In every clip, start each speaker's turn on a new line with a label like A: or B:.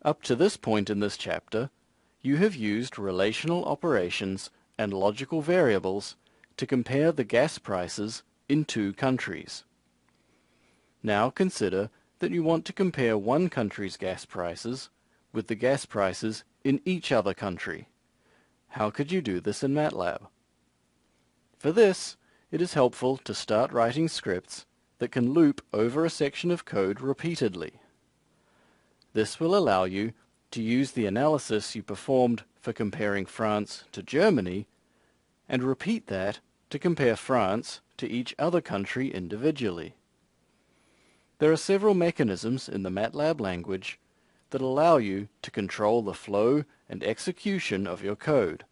A: Up to this point in this chapter, you have used relational operations and logical variables to compare the gas prices in two countries. Now consider that you want to compare one country's gas prices with the gas prices in each other country. How could you do this in MATLAB? For this, it is helpful to start writing scripts that can loop over a section of code repeatedly. This will allow you to use the analysis you performed for comparing France to Germany and repeat that to compare France to each other country individually. There are several mechanisms in the MATLAB language that allow you to control the flow and execution of your code,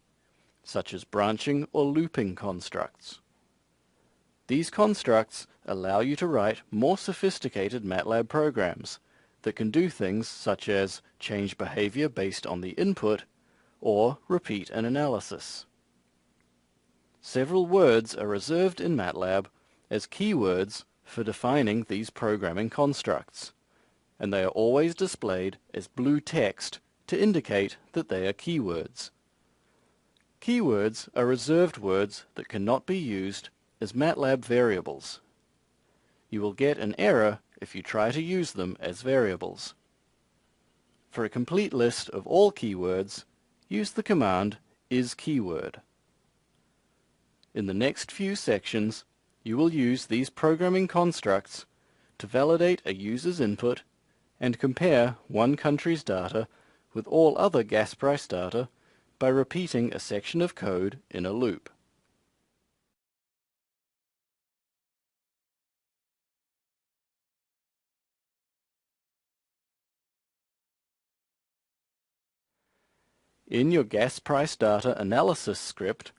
A: such as branching or looping constructs. These constructs allow you to write more sophisticated MATLAB programs that can do things such as change behavior based on the input or repeat an analysis. Several words are reserved in MATLAB as keywords for defining these programming constructs, and they are always displayed as blue text to indicate that they are keywords. Keywords are reserved words that cannot be used as MATLAB variables. You will get an error if you try to use them as variables. For a complete list of all keywords, use the command isKeyword. In the next few sections, you will use these programming constructs to validate a user's input and compare one country's data with all other gas price data by repeating a section of code in a loop. In your gas price data analysis script,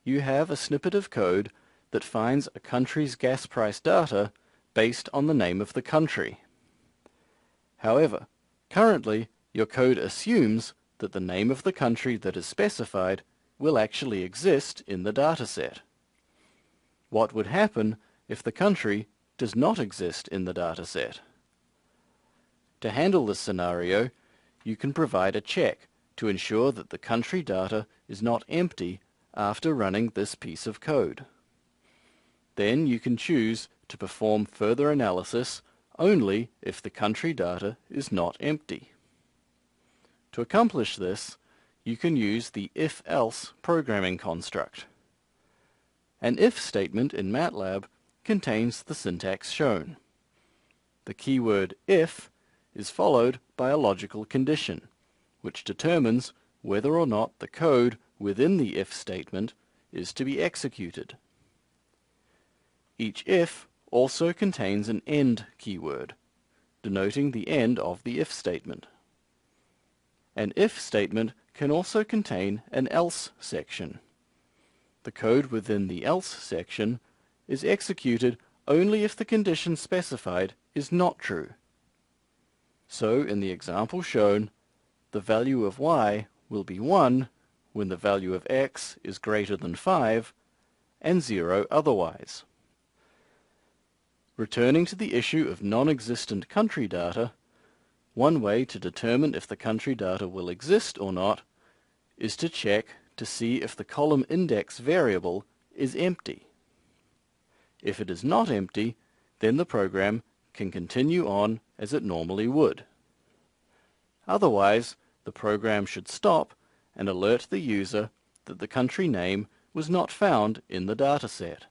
A: you have a snippet of code that finds a country's gas price data based on the name of the country. However, currently your code assumes that the name of the country that is specified will actually exist in the dataset. What would happen if the country does not exist in the dataset? To handle this scenario, you can provide a check to ensure that the country data is not empty after running this piece of code. Then you can choose to perform further analysis only if the country data is not empty. To accomplish this, you can use the Ifelse programming construct. An if statement in MATLAB contains the syntax shown. The keyword if is followed by a logical condition, which determines whether or not the code within the if statement is to be executed. Each if also contains an end keyword, denoting the end of the if statement. An if statement can also contain an else section. The code within the else section is executed only if the condition specified is not true. So in the example shown, the value of y will be 1 when the value of x is greater than 5 and 0 otherwise. Returning to the issue of non-existent country data, one way to determine if the country data will exist or not is to check to see if the column index variable is empty. If it is not empty, then the program can continue on as it normally would. Otherwise, the program should stop and alert the user that the country name was not found in the dataset.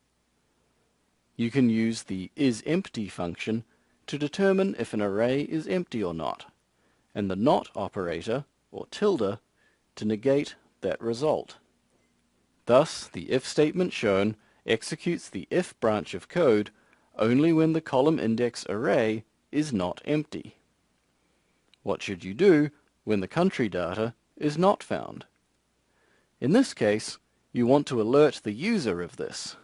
A: You can use the isEmpty function to determine if an array is empty or not, and the not operator, or tilde, to negate that result. Thus, the if statement shown executes the if branch of code only when the column index array is not empty. What should you do when the country data is not found? In this case, you want to alert the user of this.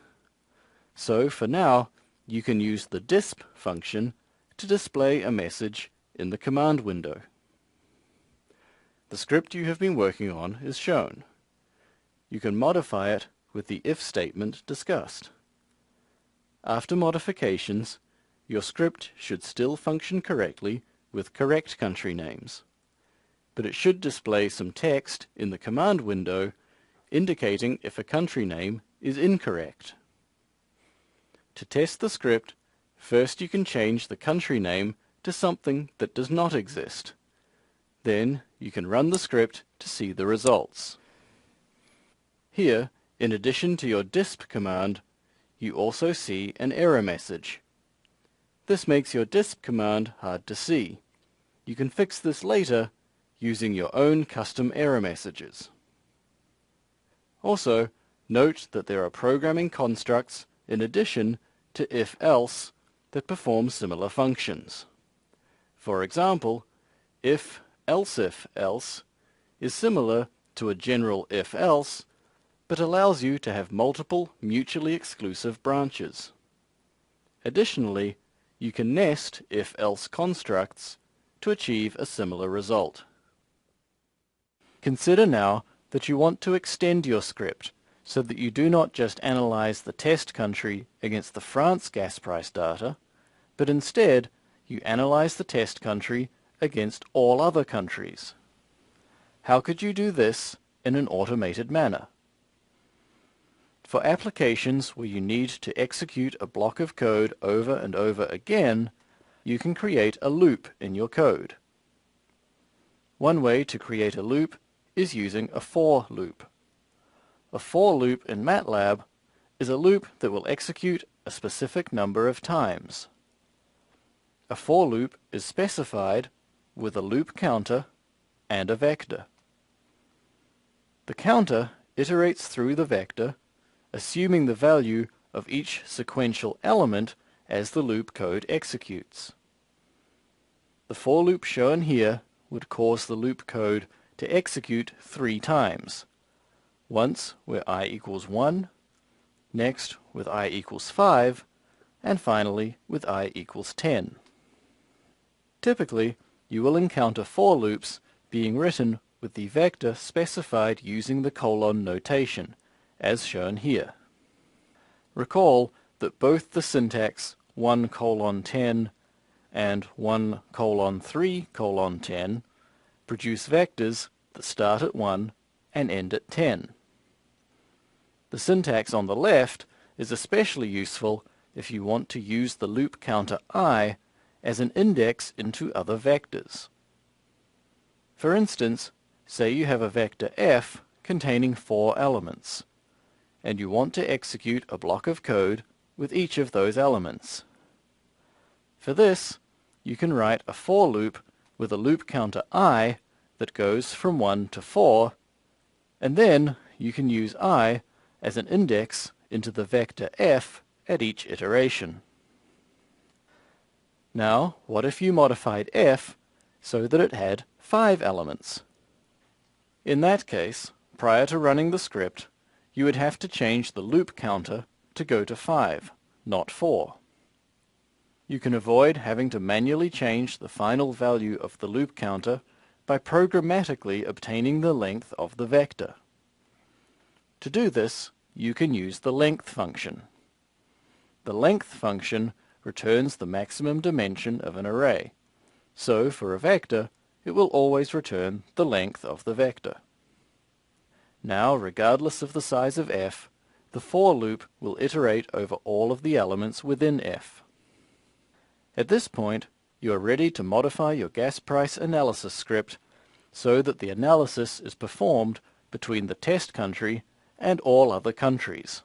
A: So for now, you can use the disp function to display a message in the command window. The script you have been working on is shown. You can modify it with the if statement discussed. After modifications, your script should still function correctly with correct country names. but it should display some text in the command window indicating if a country name is incorrect. To test the script, first you can change the country name to something that does not exist. Then you can run the script to see the results. Here, in addition to your disp command, you also see an error message. This makes your disp command hard to see. You can fix this later using your own custom error messages. Also, note that there are programming constructs in addition to if-else that perform similar functions. For example, if-else is similar to a general if-else, but allows you to have multiple mutually exclusive branches. Additionally, you can nest if-else constructs to achieve a similar result. Consider now that you want to extend your script so that you do not just analyze the test country against the France gas price data, but instead you analyze the test country against all other countries. How could you do this in an automated manner? For applications where you need to execute a block of code over and over again, you can create a loop in your code. One way to create a loop is using a for loop. A for loop in MATLAB is a loop that will execute a specific number of times. A for loop is specified with a loop counter and a vector. The counter iterates through the vector, assuming the value of each sequential element as the loop code executes. The for loop shown here would cause the loop code to execute 3 times. Once where I equals 1, next with I equals 5, and finally with I equals 10. Typically, you will encounter for loops being written with the vector specified using the colon notation, as shown here. Recall that both the syntax 1:10 and 1:3:10 produce vectors that start at 1 and end at 10. The syntax on the left is especially useful if you want to use the loop counter I as an index into other vectors. For instance, say you have a vector f containing 4 elements, and you want to execute a block of code with each of those elements. For this, you can write a for loop with a loop counter I that goes from 1 to 4, and then you can use I as an index into the vector f at each iteration. Now, what if you modified f so that it had 5 elements? In that case, prior to running the script, you would have to change the loop counter to go to 5, not 4. You can avoid having to manually change the final value of the loop counter by programmatically obtaining the length of the vector. To do this, you can use the length function. The length function returns the maximum dimension of an array, so for a vector, it will always return the length of the vector. Now, regardless of the size of f, the for loop will iterate over all of the elements within f. At this point, you are ready to modify your gas price analysis script so that the analysis is performed between the test country and all other countries.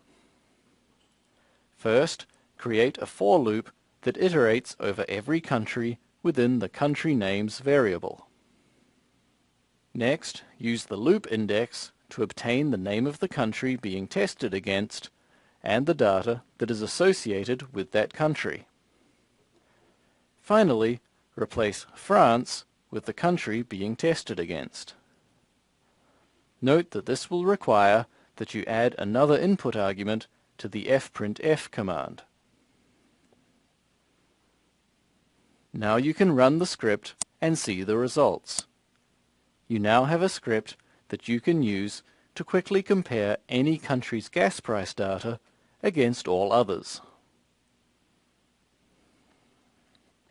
A: First, create a for loop that iterates over every country within the country names variable. Next, use the loop index to obtain the name of the country being tested against and the data that is associated with that country. Finally, replace France with the country being tested against. Note that this will require that you add another input argument to the fprintf command. Now you can run the script and see the results. You now have a script that you can use to quickly compare any country's gas price data against all others.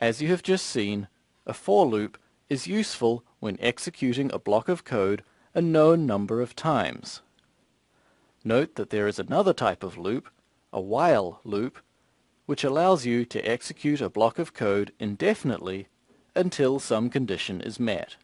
A: As you have just seen, a for loop is useful when executing a block of code a known number of times. Note that there is another type of loop, a while loop, which allows you to execute a block of code indefinitely until some condition is met.